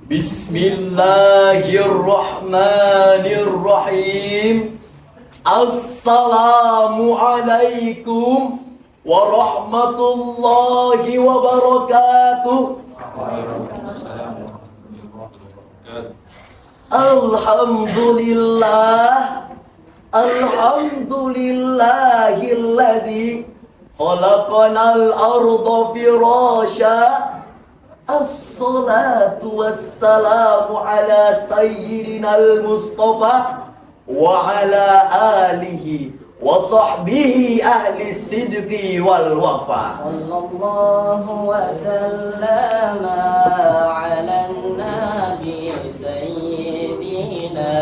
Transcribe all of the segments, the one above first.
Bismillahirrahmanirrahim. Assalamualaikum warahmatullahi wabarakatuh. Alhamdulillahilladzi khalaqanal arda firasya. As-salatu wassalamu ala sayyidinal Mustafa wa ala alihi wa sahbihi ahli sidqi wal wafa. Sallallahu wa sallama ala nabi sayyidina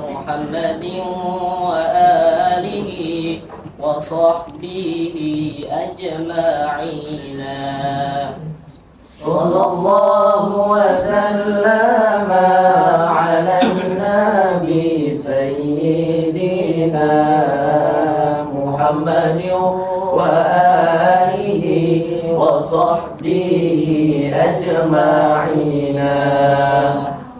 Muhammadin wa alihi wa sahbihi ajma'ina. Sallallahu wa sallama ala nabi sayyidina Muhammadin wa alihi wa sahbihi ajma'ina.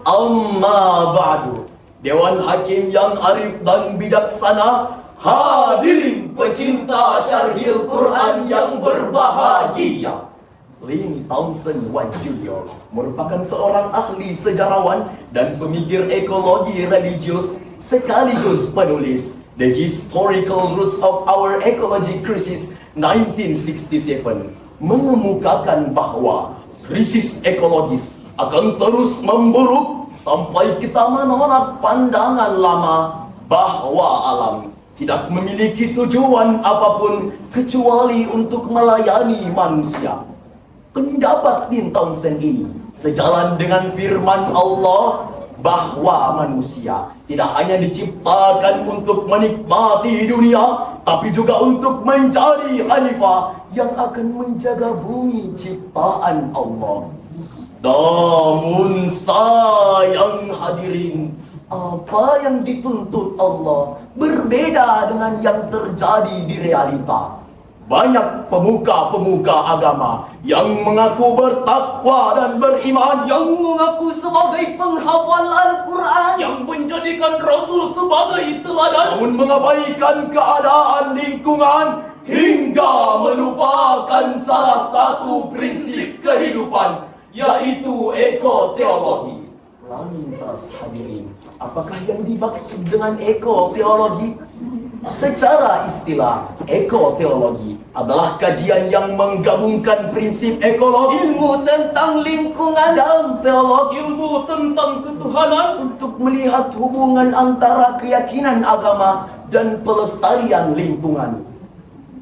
Amma ba'du. Dewan Hakim yang arif dan bijaksana, hadirin pecinta syarhil Quran yang berbahagia. Lin Townsend Wanjulio merupakan seorang ahli sejarawan dan pemikir ekologi religius sekaligus penulis The Historical Roots of Our Ecology Crisis 1967, mengemukakan bahwa krisis ekologis akan terus memburuk sampai kita menolak pandangan lama bahwa alam tidak memiliki tujuan apapun kecuali untuk melayani manusia. Pendapat Lin Townsend ini sejalan dengan firman Allah bahwa manusia tidak hanya diciptakan untuk menikmati dunia, tapi juga untuk menjadi khalifah yang akan menjaga bumi ciptaan Allah. Namun sayang hadirin, apa yang dituntut Allah berbeda dengan yang terjadi di realita. Banyak pemuka-pemuka agama yang mengaku bertakwa dan beriman, yang mengaku sebagai penghafal Al-Quran, yang menjadikan Rasul sebagai teladan, namun mengabaikan keadaan lingkungan hingga melupakan salah satu prinsip kehidupan, yaitu ekoteologi. Lantas hadirin, apakah yang dimaksud dengan ekoteologi? Secara istilah, ekoteologi adalah kajian yang menggabungkan prinsip ekologi, ilmu tentang lingkungan, dan teologi, ilmu tentang ketuhanan, untuk melihat hubungan antara keyakinan agama dan pelestarian lingkungan.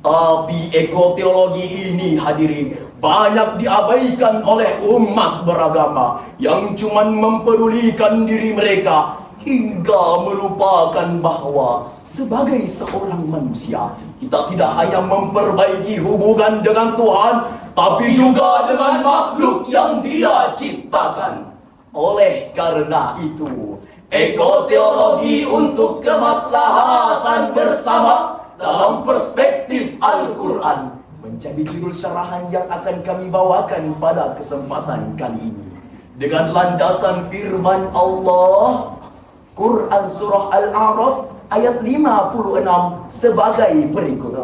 Tapi ekoteologi ini hadirin banyak diabaikan oleh umat beragama yang cuman mempedulikan diri mereka hingga melupakan bahwa sebagai seorang manusia kita tidak hanya memperbaiki hubungan dengan Tuhan, tapi juga dengan makhluk yang Dia ciptakan. Oleh karena itu, ekoteologi untuk kemaslahatan bersama dalam perspektif Al-Quran menjadi judul syarahan yang akan kami bawakan pada kesempatan kali ini. Dengan landasan firman Allah, Quran Surah Al-A'raf ayat 56 sebagai berikut.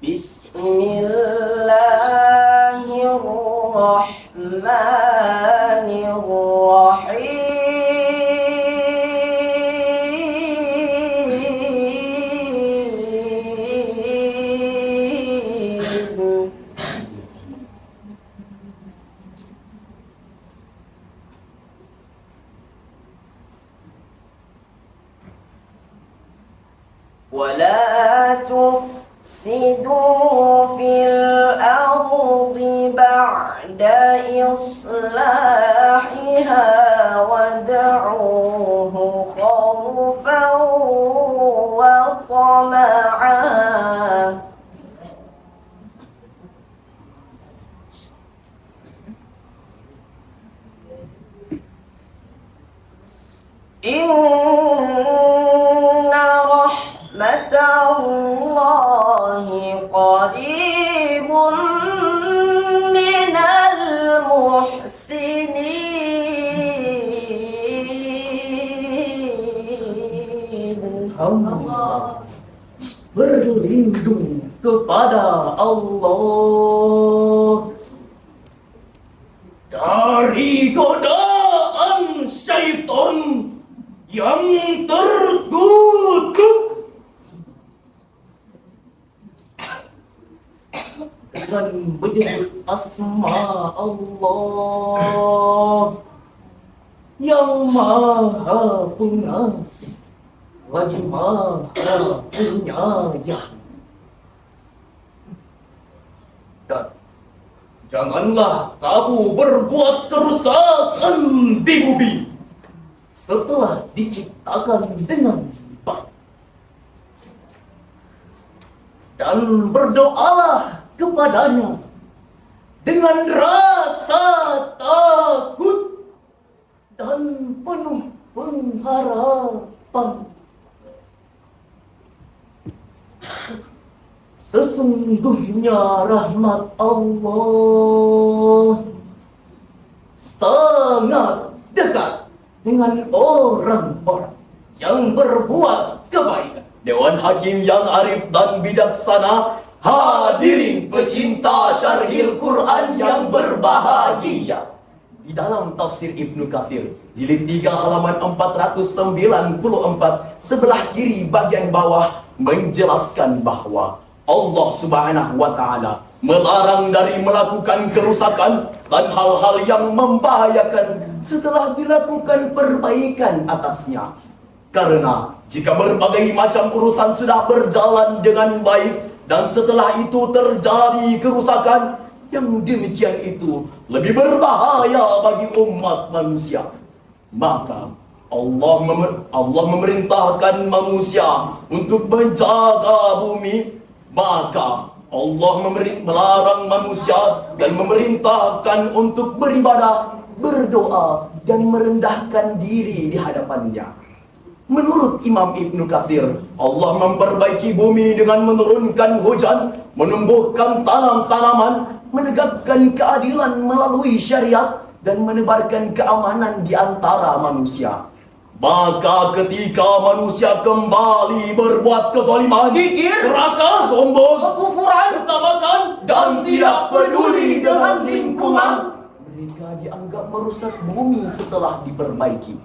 Bismillahirrahmanirrahim. ولا تفسدوا في الأرض بعد إصلاحها وادعوه خوفا وطمعا Inna rahmatallahi qaribun minal muhsinin. Hamba berlindung kepada Allah dari godaan syaitan yang terkutuk. dengan menyebut asma Allah yang Maha Pengasih lagi Maha Penyayang. Dan janganlah kamu berbuat kerusakan di bumi Setelah diciptakan dengan baik, dan berdoalah kepadanya dengan rasa takut dan penuh pengharapan. Sesungguhnya rahmat Allah sangat dekat dengan orang-orang yang berbuat kebaikan. Dewan Hakim yang arif dan bijaksana, hadirin pecinta syarhil Quran yang berbahagia. Di dalam tafsir Ibnu Katsir, jilid 3 halaman 494, sebelah kiri bagian bawah menjelaskan bahwa Allah Subhanahu wa Ta'ala melarang dari melakukan kerusakan dan hal-hal yang membahayakan setelah dilakukan perbaikan atasnya. Karena jika berbagai macam urusan sudah berjalan dengan baik dan setelah itu terjadi kerusakan, yang demikian itu lebih berbahaya bagi umat manusia. Maka Allah memerintahkan manusia untuk menjaga bumi. Maka Allah melarang manusia dan memerintahkan untuk beribadah, berdoa, dan merendahkan diri di hadapannya. Menurut Imam Ibnu Katsir, Allah memperbaiki bumi dengan menurunkan hujan, menumbuhkan tanam-tanaman, menegakkan keadilan melalui syariat, dan menebarkan keamanan di antara manusia. Maka ketika manusia kembali berbuat kezaliman, Kikir, serakah, sombong, kekufuran, pertamakan, dan tidak peduli dengan lingkungan, mereka dianggap merusak bumi setelah diperbaiki.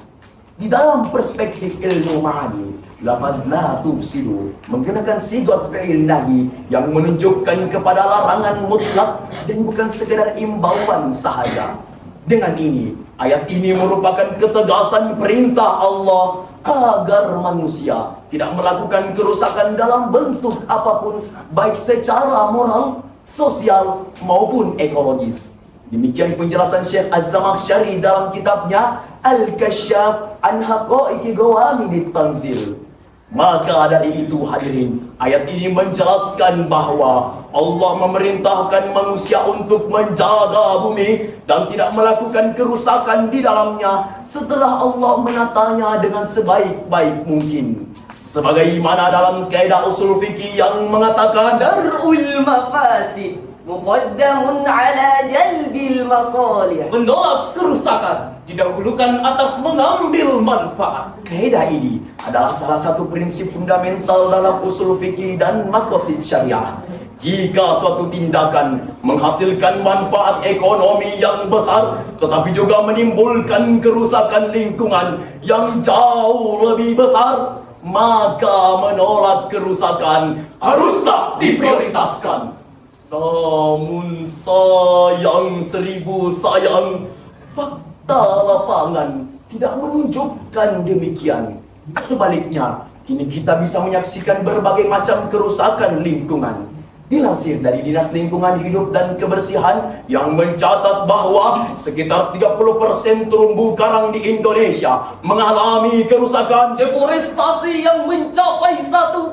Di dalam perspektif ilmu ma'ani, lafaz la tufsidu menggunakan sigat fi'il nahi yang menunjukkan kepada larangan mutlak dan bukan sekedar imbauan sahaja. Dengan ini, ayat ini merupakan ketegasan perintah Allah agar manusia tidak melakukan kerusakan dalam bentuk apapun, baik secara moral, sosial, maupun ekologis. Demikian penjelasan Syekh Az-Zamakhsyari dalam kitabnya Al-Kasyaf an Haqaiqi Gawamidit Tanzil. Maka dari itu hadirin, ayat ini menjelaskan bahwa Allah memerintahkan manusia untuk menjaga bumi dan tidak melakukan kerusakan di dalamnya setelah Allah menatanya dengan sebaik-baik mungkin. Sebagaimana dalam kaidah usul fikih yang mengatakan, darul mafasid muqaddamun ala jalbil masalih. menolak kerusakan didahulukan atas mengambil manfaat. kaidah ini adalah salah satu prinsip fundamental dalam usul fikih dan maqasid syariah. Jika suatu tindakan menghasilkan manfaat ekonomi yang besar, tetapi juga menimbulkan kerusakan lingkungan yang jauh lebih besar, maka menolak kerusakan haruslah diprioritaskan. Namun sayang seribu sayang, fakta lapangan tidak menunjukkan demikian. Sebaliknya, kini kita bisa menyaksikan berbagai macam kerusakan lingkungan. Dilansir dari Dinas Lingkungan Hidup dan Kebersihan yang mencatat bahwa sekitar 30% terumbu karang di Indonesia mengalami kerusakan. Deforestasi yang mencapai 1,8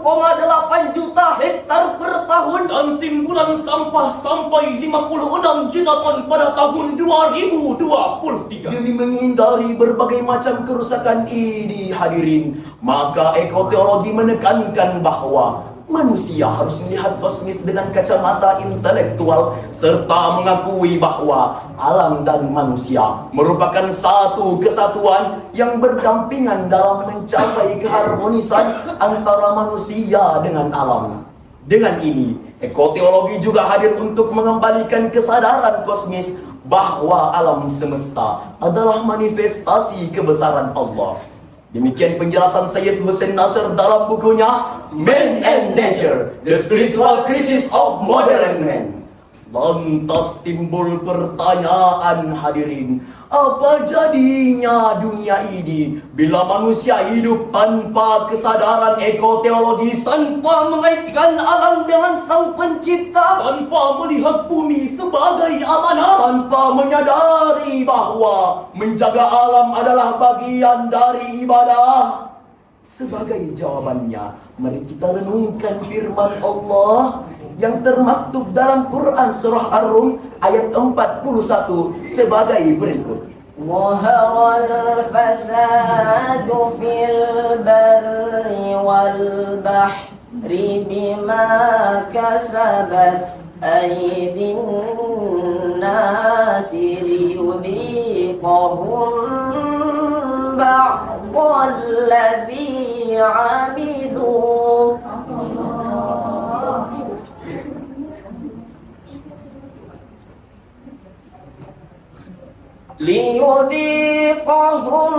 juta hektar per tahun. Dan timbulan sampah sampai 56 juta ton pada tahun 2023. Demi menghindari berbagai macam kerusakan ini, hadirin, maka ekoteologi menekankan bahwa manusia harus melihat kosmis dengan kacamata intelektual serta mengakui bahwa alam dan manusia merupakan satu kesatuan yang berdampingan dalam mencapai keharmonisan antara manusia dengan alam. Dengan ini, ekoteologi juga hadir untuk mengembalikan kesadaran kosmis bahwa alam semesta adalah manifestasi kebesaran Allah. Demikian penjelasan Syed Hussein Nasr dalam bukunya Man and Nature, The Spiritual Crisis of Modern Man. Lantas timbul pertanyaan, hadirin, apa jadinya dunia ini bila manusia hidup tanpa kesadaran ekoteologis, Tanpa mengaitkan alam dengan sang pencipta, Tanpa melihat bumi sebagai amanah, tanpa menyadari bahwa menjaga alam adalah bagian dari ibadah? Sebagai jawabannya, mari kita renungkan firman Allah yang termaktub dalam Quran Surah Ar-Rum ayat 41 sebagai berikut. ظهر الفساد في البر والبحر بما كسبت أيدي الناس ليذيقهم بعض الذي عملوا ليذيقهم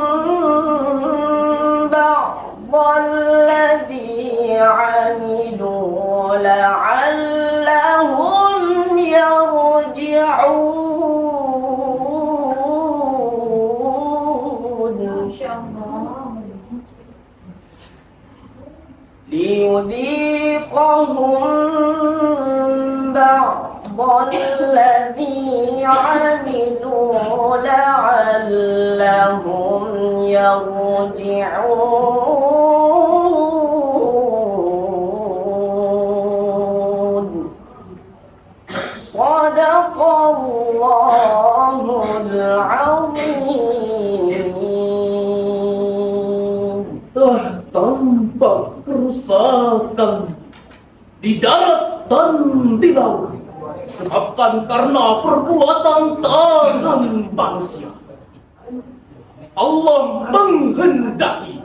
بعض الذي عملوا لعلهم يرجعون ليذيقهم بعض الذي عملوا لعلهم يرجعون صدق الله العظيم. tampak kerusakan di darat dan di laut disebabkan karena perbuatan tangan manusia. Allah menghendaki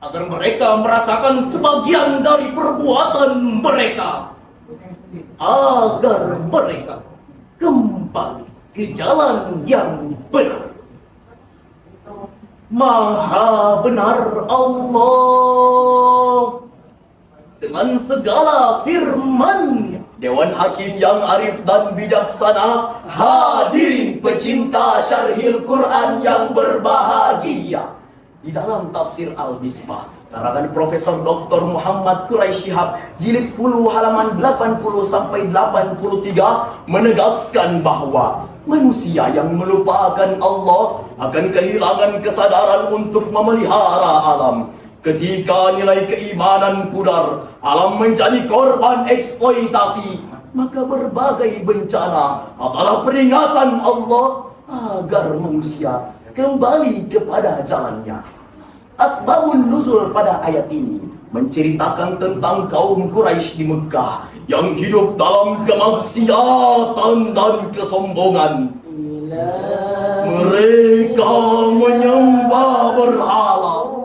agar mereka merasakan sebagian dari perbuatan mereka, agar mereka kembali ke jalan yang benar. Maha benar Allah dengan segala firman-Nya. Dewan Hakim yang arif dan bijaksana, hadirin pecinta syarhil Quran yang berbahagia. Di dalam tafsir Al-Misbah, karangan Profesor Dr. Muhammad Quraisy Shihab, jilid 10 halaman 80 sampai 83 menegaskan bahwa manusia yang melupakan Allah akan kehilangan kesadaran untuk memelihara alam. Ketika nilai keimanan pudar, alam menjadi korban eksploitasi, maka berbagai bencana adalah peringatan Allah agar manusia kembali kepada jalannya. Asbabun nuzul pada ayat ini menceritakan tentang kaum Quraisy di Mekah yang hidup dalam kemaksiatan dan kesombongan. Mereka menyembah berhala,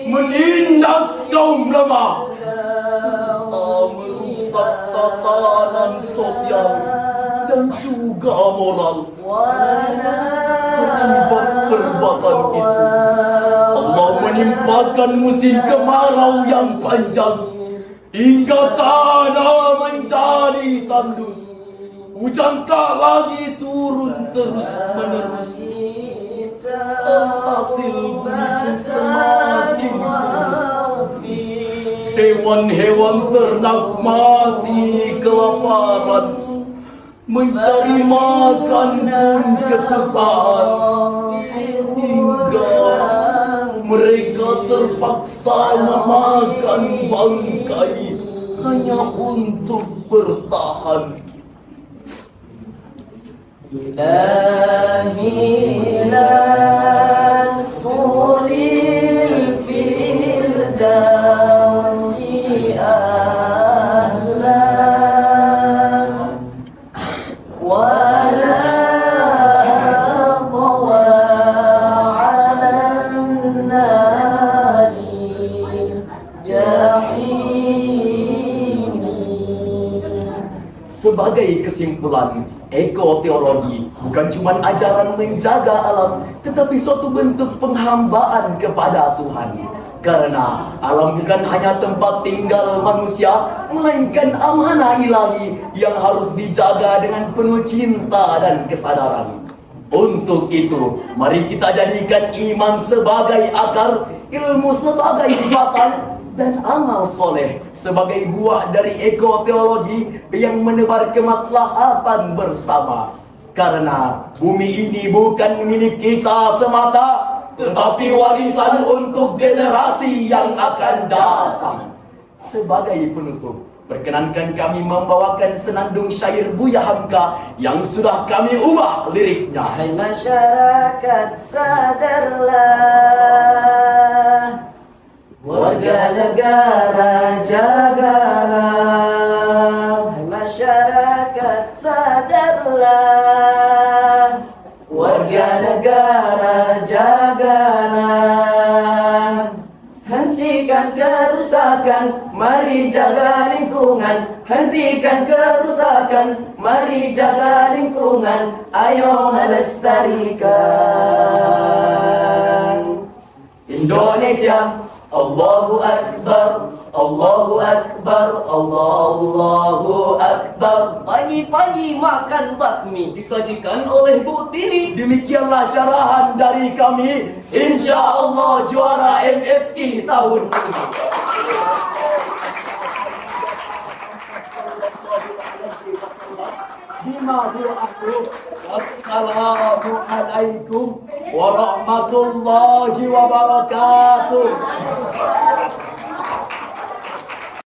menindas kaum lemah, serta merusak tatanan sosial dan juga moral. Akibat perbuatan itu, Allah menimpakan musim kemarau yang panjang hingga tanah menjadi tandus. Hujan tak lagi turun terus menerus. Hasil bumi pun semakin kurus. Dewa Hewan-hewan ternak mati kelaparan, mencari makan pun kesusahan, hingga mereka terpaksa memakan bangkai hanya untuk bertahan. إلهي لست للفردوس أهلا ولا أقوى على النار جحيم. Sebagai kesimpulan, ekoteologi bukan cuma ajaran menjaga alam, tetapi suatu bentuk penghambaan kepada Tuhan. Karena alam bukan hanya tempat tinggal manusia, melainkan amanah ilahi yang harus dijaga dengan penuh cinta dan kesadaran. Untuk itu, mari kita jadikan iman sebagai akar, ilmu sebagai batang, dan amal soleh sebagai buah dari ekoteologi yang menebar kemaslahatan bersama. Karena bumi ini bukan milik kita semata, tetapi warisan untuk generasi yang akan datang. Sebagai penutup, perkenankan kami membawakan senandung syair Buya Hamka yang sudah kami ubah liriknya. Hai masyarakat, sadarlah, warga negara jagalah. Hai masyarakat, sadarlah, warga negara jagalah. Hentikan kerusakan, mari jaga lingkungan. Hentikan kerusakan, mari jaga lingkungan. Ayo melestarikan Indonesia. Allahu Akbar, Allahu Akbar, Allahu Akbar. Pagi-pagi makan bakmi disajikan oleh Bu Tini. Demikianlah syarahan dari kami. Insya Allah juara MSI tahun ini. Wassalamualaikum warahmatullahi wabarakatuh.